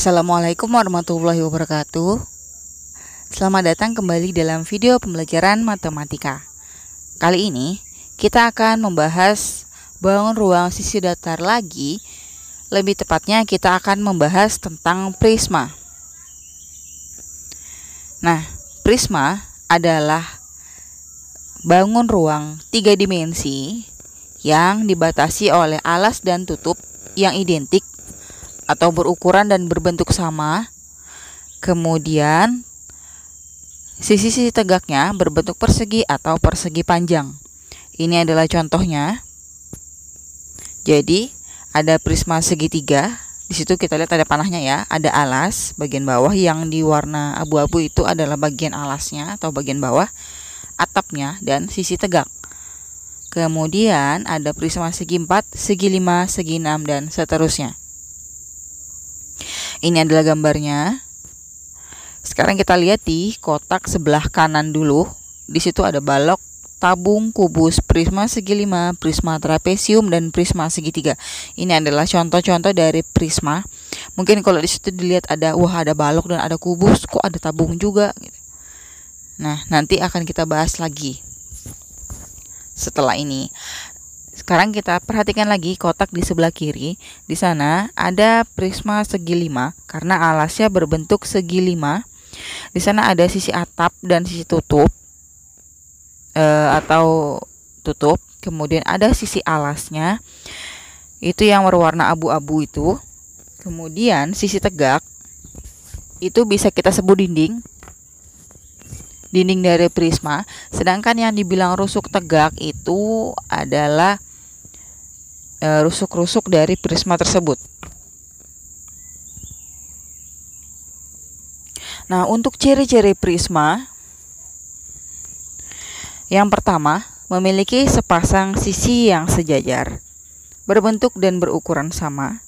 Assalamualaikum warahmatullahi wabarakatuh. Selamat datang kembali dalam video pembelajaran matematika. Kali ini kita akan membahas bangun ruang sisi datar lagi. Lebih tepatnya kita akan membahas tentang prisma. Nah, prisma adalah bangun ruang 3 dimensi yang dibatasi oleh alas dan tutup yang identik atau berukuran dan berbentuk sama. Kemudian sisi-sisi tegaknya berbentuk persegi atau persegi panjang. Ini adalah contohnya. Jadi ada prisma segitiga. Di situ kita lihat ada panahnya ya. Ada alas bagian bawah yang di warna abu-abu, itu adalah bagian alasnya atau bagian bawah, atapnya dan sisi tegak. Kemudian ada prisma segi 4, segi 5, segi 6 dan seterusnya. Ini adalah gambarnya. Sekarang kita lihat di kotak sebelah kanan dulu. Di situ ada balok, tabung, kubus, prisma segi 5, prisma trapesium dan prisma segitiga. Ini adalah contoh-contoh dari prisma. Mungkin kalau di situ dilihat ada balok dan ada kubus, kok ada tabung juga gitu. Nah, nanti akan kita bahas lagi setelah ini. Sekarang kita perhatikan lagi kotak di sebelah kiri. Di sana ada prisma segi 5 karena alasnya berbentuk segi 5. Di sana ada sisi atap dan sisi tutup atau tutup. Kemudian ada sisi alasnya, itu yang berwarna abu-abu itu. Kemudian sisi tegak itu bisa kita sebut dinding dari prisma. Sedangkan yang dibilang rusuk tegak itu adalah rusuk-rusuk dari prisma tersebut. Nah, untuk ciri-ciri prisma, yang pertama, memiliki sepasang sisi yang sejajar, berbentuk dan berukuran sama,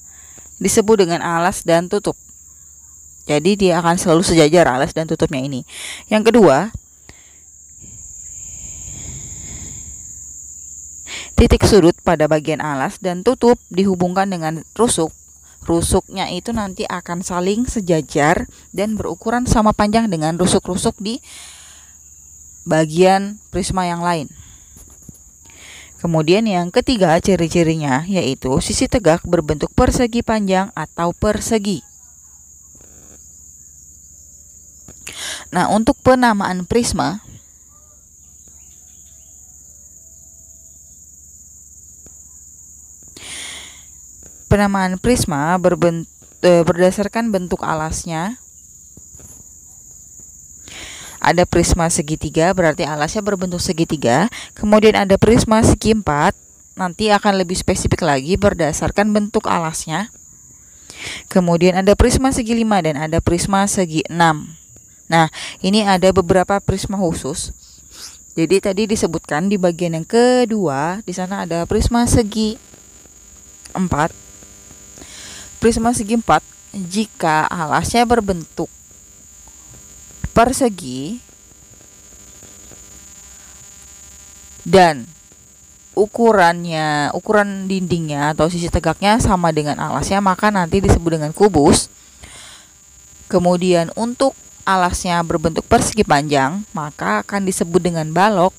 disebut dengan alas dan tutup. Jadi dia akan selalu sejajar alas dan tutupnya ini. Yang kedua, titik sudut pada bagian alas dan tutup dihubungkan dengan rusuk. Rusuknya itu nanti akan saling sejajar dan berukuran sama panjang dengan rusuk-rusuk di bagian prisma yang lain. Kemudian yang ketiga ciri-cirinya yaitu sisi tegak berbentuk persegi panjang atau persegi. Nah, untuk penamaan prisma, berdasarkan bentuk alasnya. Ada prisma segitiga, berarti alasnya berbentuk segitiga. Kemudian ada prisma segi 4, nanti akan lebih spesifik lagi berdasarkan bentuk alasnya. Kemudian ada prisma segi 5 dan ada prisma segi 6. Nah, ini ada beberapa prisma khusus. Jadi tadi disebutkan di bagian yang kedua, di sana ada prisma segi 4. Prisma segi 4 jika alasnya berbentuk persegi dan ukuran dindingnya atau sisi tegaknya sama dengan alasnya, maka nanti disebut dengan kubus. Kemudian untuk alasnya berbentuk persegi panjang, maka akan disebut dengan balok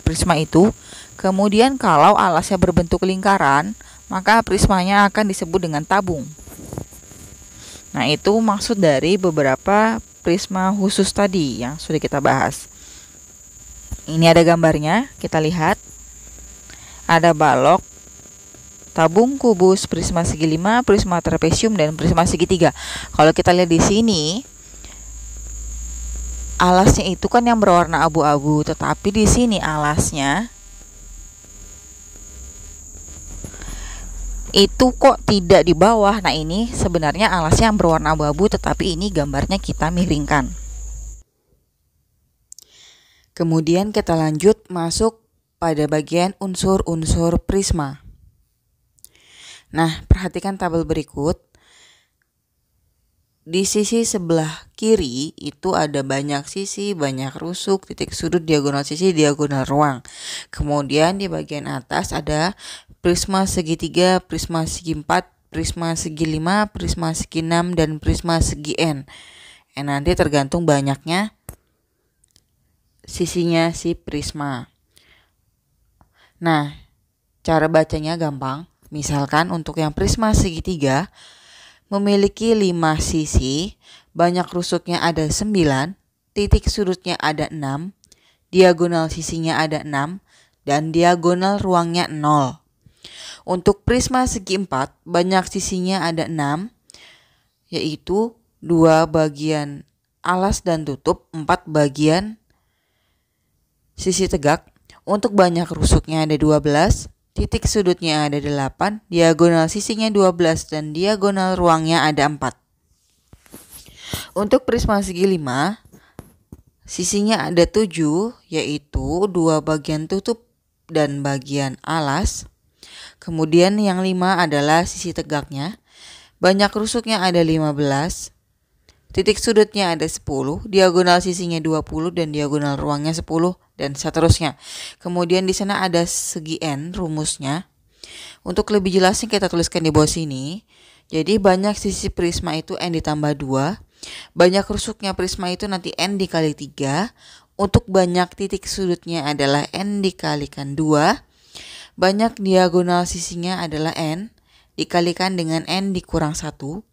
prisma itu. Kemudian kalau alasnya berbentuk lingkaran, maka prismanya akan disebut dengan tabung. Nah, itu maksud dari beberapa prisma khusus tadi yang sudah kita bahas. Ini ada gambarnya, kita lihat. Ada balok, tabung, kubus, prisma segi 5, prisma trapesium dan prisma segitiga. Kalau kita lihat di sini, alasnya itu kan yang berwarna abu-abu, tetapi di sini alasnya itu kok tidak di bawah. Nah, ini sebenarnya alasnya yang berwarna abu-abu, tetapi ini gambarnya kita miringkan. Kemudian kita lanjut masuk pada bagian unsur-unsur prisma. Nah, perhatikan tabel berikut. Di sisi sebelah kiri itu ada banyak sisi, banyak rusuk, titik sudut, diagonal sisi, diagonal ruang. Kemudian di bagian atas ada prisma segitiga, prisma segi 4, prisma segi 5, prisma segi 6, dan prisma segi N. Nanti tergantung banyaknya sisinya si prisma. Nah, cara bacanya gampang. Misalkan untuk yang prisma segitiga memiliki 5 sisi, banyak rusuknya ada 9, titik sudutnya ada 6, diagonal sisinya ada 6, dan diagonal ruangnya 0. Untuk prisma segi 4, banyak sisinya ada 6, yaitu 2 bagian alas dan tutup, 4 bagian sisi tegak. Untuk banyak rusuknya ada 12, titik sudutnya ada 8, diagonal sisinya 12, dan diagonal ruangnya ada 4. Untuk prisma segi 5, sisinya ada 7, yaitu 2 bagian tutup dan bagian alas. Kemudian yang 5 adalah sisi tegaknya. Banyak rusuknya ada 15, titik sudutnya ada 10, diagonal sisinya 20, dan diagonal ruangnya 10, dan seterusnya. Kemudian di sana ada segi N rumusnya. Untuk lebih jelasnya kita tuliskan di bawah sini. Jadi banyak sisi prisma itu N ditambah 2. Banyak rusuknya prisma itu nanti N dikali 3. Untuk banyak titik sudutnya adalah N dikalikan 2. Banyak diagonal sisinya adalah N dikalikan dengan N dikurang 1.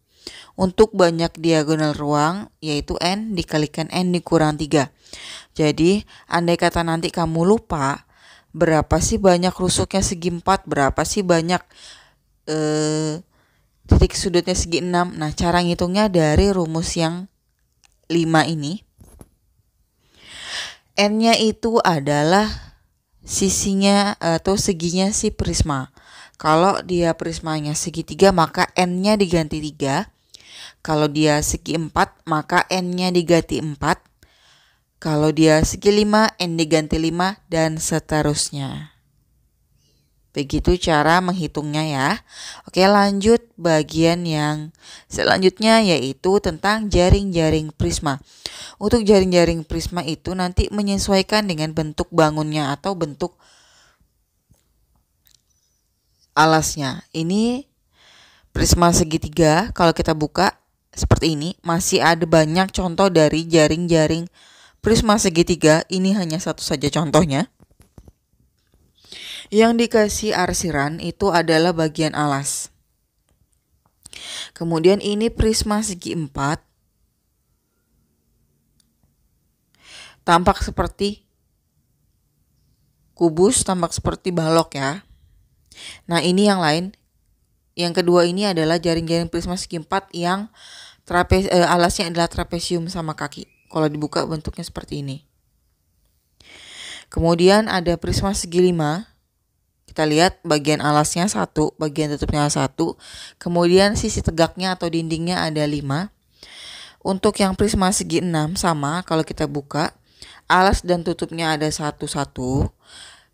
Untuk banyak diagonal ruang yaitu N dikalikan N dikurang 3. Jadi andai kata nanti kamu lupa berapa sih banyak rusuknya segi 4, berapa sih banyak titik sudutnya segi 6. Nah, cara ngitungnya dari rumus yang 5 ini. N-nya itu adalah sisinya atau seginya si prisma. Kalau dia prismanya segitiga maka N-nya diganti 3. Kalau dia segi 4 maka N-nya diganti 4. Kalau dia segi 5 N diganti 5 dan seterusnya. Begitu cara menghitungnya ya. Oke, lanjut bagian yang selanjutnya yaitu tentang jaring-jaring prisma. Untuk jaring-jaring prisma itu nanti menyesuaikan dengan bentuk bangunnya atau bentuk alasnya. Ini prisma segitiga, kalau kita buka seperti ini, masih ada banyak contoh dari jaring-jaring prisma segitiga. Ini hanya satu saja contohnya. Yang dikasih arsiran itu adalah bagian alas. Kemudian ini prisma segi 4. Tampak seperti kubus, tampak seperti balok ya. Nah, ini yang lain. Yang kedua ini adalah jaring-jaring prisma segi 4 yang alasnya adalah trapesium sama kaki. Kalau dibuka bentuknya seperti ini. Kemudian ada prisma segi 5. Kita lihat bagian alasnya 1, bagian tutupnya 1. Kemudian sisi tegaknya atau dindingnya ada 5. Untuk yang prisma segi 6 sama, kalau kita buka alas dan tutupnya ada 1.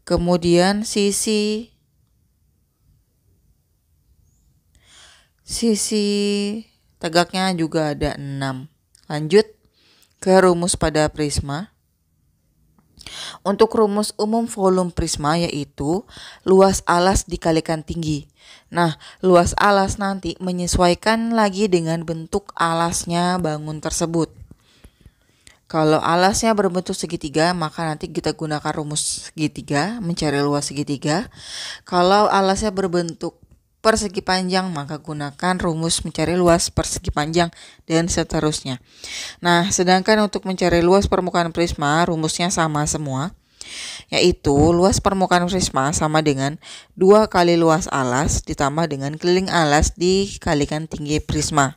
Kemudian sisi tegaknya juga ada 6. Lanjut ke rumus pada prisma. Untuk rumus umum volume prisma yaitu luas alas dikalikan tinggi. Nah, luas alas nanti menyesuaikan lagi dengan bentuk alasnya bangun tersebut. Kalau alasnya berbentuk segitiga, maka nanti kita gunakan rumus segitiga, mencari luas segitiga. Kalau alasnya berbentuk persegi panjang, maka gunakan rumus mencari luas persegi panjang, dan seterusnya. Nah, sedangkan untuk mencari luas permukaan prisma, rumusnya sama semua, yaitu luas permukaan prisma sama dengan 2 kali luas alas ditambah dengan keliling alas dikalikan tinggi prisma.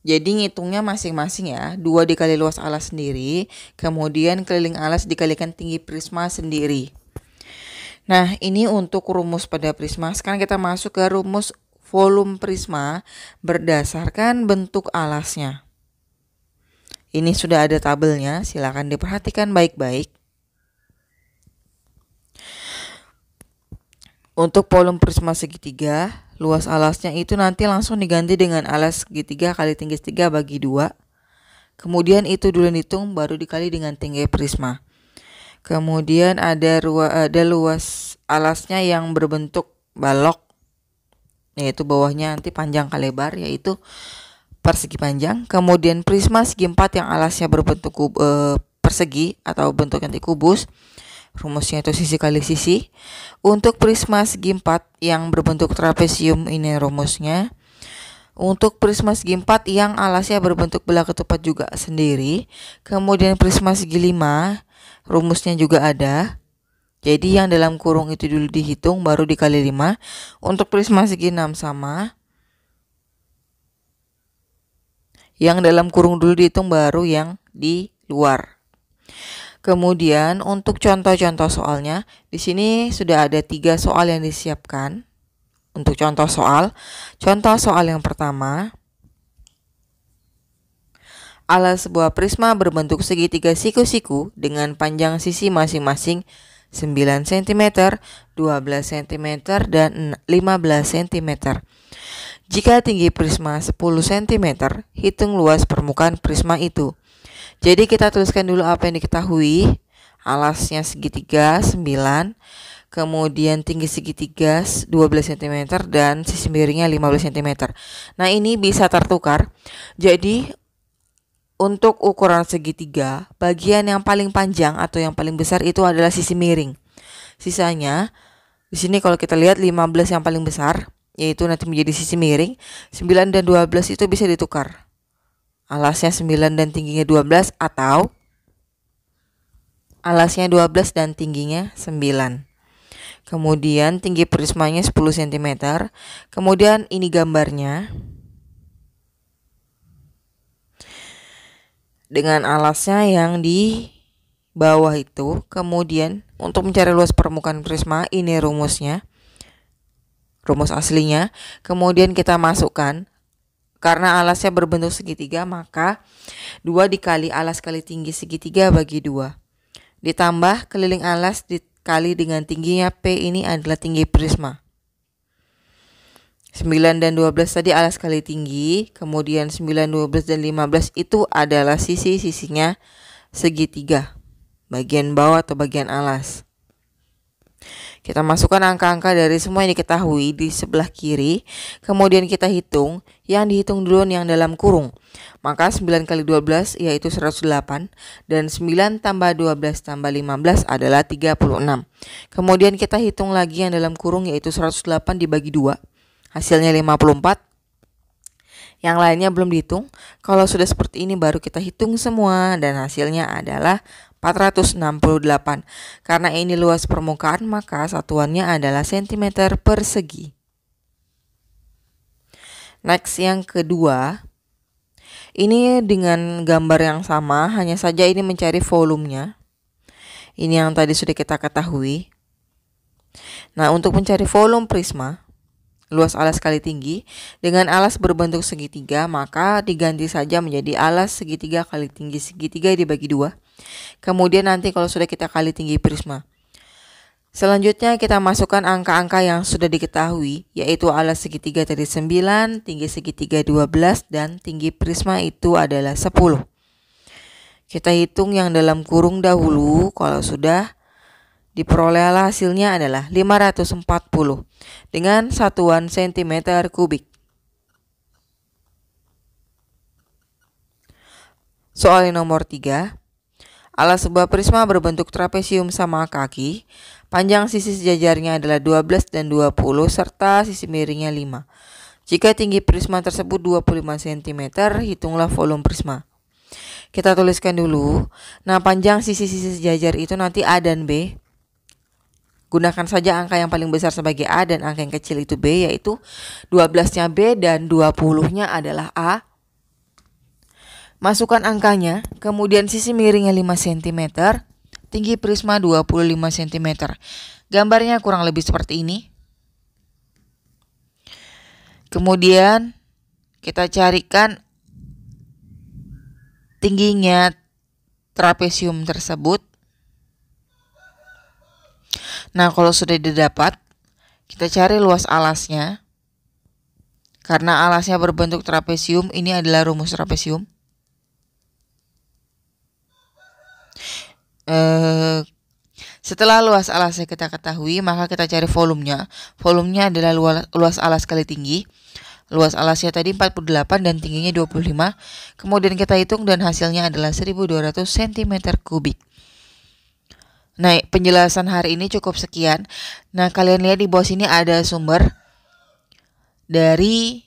Jadi ngitungnya masing-masing ya, 2 dikali luas alas sendiri, kemudian keliling alas dikalikan tinggi prisma sendiri. Nah, ini untuk rumus pada prisma. Sekarang kita masuk ke rumus volume prisma berdasarkan bentuk alasnya. Ini sudah ada tabelnya, silakan diperhatikan baik-baik. Untuk volume prisma segitiga, luas alasnya itu nanti langsung diganti dengan alas segitiga kali tinggi segitiga bagi 2. Kemudian itu dulu dihitung, baru dikali dengan tinggi prisma. Kemudian ada luas alasnya yang berbentuk balok. yaitu bawahnya nanti panjang kali lebar, yaitu persegi panjang. Kemudian prisma segi 4 yang alasnya berbentuk persegi atau bentuk anti kubus, rumusnya itu sisi kali sisi. Untuk prisma segi 4 yang berbentuk trapesium, ini rumusnya. Untuk prisma segi 4 yang alasnya berbentuk belah ketupat juga sendiri. Kemudian prisma segi 5, rumusnya juga ada. Jadi yang dalam kurung itu dulu dihitung, baru dikali 5. Untuk prisma segi 6 sama. Yang dalam kurung dulu dihitung, baru yang di luar. Kemudian untuk contoh-contoh soalnya, di sini sudah ada 3 soal yang disiapkan. Untuk contoh soal yang pertama, alas sebuah prisma berbentuk segitiga siku-siku dengan panjang sisi masing-masing 9 cm, 12 cm, dan 15 cm. Jika tinggi prisma 10 cm, hitung luas permukaan prisma itu. Jadi kita tuliskan dulu apa yang diketahui. Alasnya segitiga 9, kemudian tinggi segitiga 12 cm, dan sisi miringnya 15 cm. Nah, ini bisa tertukar. Jadi untuk ukuran segitiga, bagian yang paling panjang atau yang paling besar itu adalah sisi miring. Sisanya di sini kalau kita lihat 15 yang paling besar, yaitu nanti menjadi sisi miring. 9 dan 12 itu bisa ditukar. Alasnya 9 dan tingginya 12, atau alasnya 12 dan tingginya 9. Kemudian tinggi prismanya 10 cm. Kemudian ini gambarnya. Dengan alasnya yang di bawah itu. Kemudian untuk mencari luas permukaan prisma, ini rumusnya. Rumus aslinya. Kemudian kita masukkan, karena alasnya berbentuk segitiga, maka 2 dikali alas kali tinggi segitiga bagi 2. Ditambah keliling alas dikali dengan tingginya P, ini adalah tinggi prisma. 9 dan 12 tadi alas kali tinggi, kemudian 9, 12, dan 15 itu adalah sisi-sisinya segitiga, bagian bawah atau bagian alas. Kita masukkan angka-angka dari semua yang diketahui di sebelah kiri. Kemudian kita hitung. Yang dihitung dulu yang dalam kurung. Maka 9 kali 12 yaitu 108. Dan 9 tambah 12 tambah 15 adalah 36. Kemudian kita hitung lagi yang dalam kurung, yaitu 108 dibagi 2. Hasilnya 54. Yang lainnya belum dihitung. Kalau sudah seperti ini baru kita hitung semua. Dan hasilnya adalah 468. Karena ini luas permukaan, maka satuannya adalah cm persegi. Next, yang kedua. Ini dengan gambar yang sama, hanya saja ini mencari volumenya. Ini yang tadi sudah kita ketahui. Nah, untuk mencari volume prisma, luas alas kali tinggi, dengan alas berbentuk segitiga, maka diganti saja menjadi alas segitiga kali tinggi segitiga dibagi 2. Kemudian nanti kalau sudah kita kali tinggi prisma. Selanjutnya kita masukkan angka-angka yang sudah diketahui, yaitu alas segitiga tadi 9, tinggi segitiga 12, dan tinggi prisma itu adalah 10. Kita hitung yang dalam kurung dahulu. Kalau sudah diperoleh hasilnya adalah 540 dengan satuan cm kubik. Soal nomor 3. Alas sebuah prisma berbentuk trapesium sama kaki. Panjang sisi sejajarnya adalah 12 dan 20 serta sisi miringnya 5. Jika tinggi prisma tersebut 25 cm, hitunglah volume prisma. Kita tuliskan dulu. Nah, panjang sisi-sisi sejajar itu nanti A dan B. Gunakan saja angka yang paling besar sebagai A dan angka yang kecil itu B, yaitu 12-nya B dan 20-nya adalah A. Masukkan angkanya, kemudian sisi miringnya 5 cm, tinggi prisma 25 cm. Gambarnya kurang lebih seperti ini. Kemudian kita carikan tingginya trapesium tersebut. Nah, kalau sudah didapat, kita cari luas alasnya. Karena alasnya berbentuk trapesium, ini adalah rumus trapesium. Setelah luas alasnya kita ketahui, maka kita cari volumenya. Volumenya adalah luas alas kali tinggi. Luas alasnya tadi 48 dan tingginya 25. Kemudian kita hitung dan hasilnya adalah 1200 cm3. Nah, penjelasan hari ini cukup sekian. Nah, kalian lihat di bawah sini ada sumber dari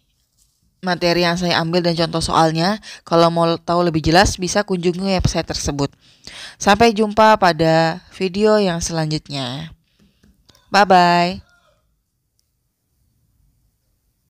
materi yang saya ambil dan contoh soalnya. Kalau mau tahu lebih jelas bisa kunjungi website tersebut. Sampai jumpa pada video yang selanjutnya. Bye-bye.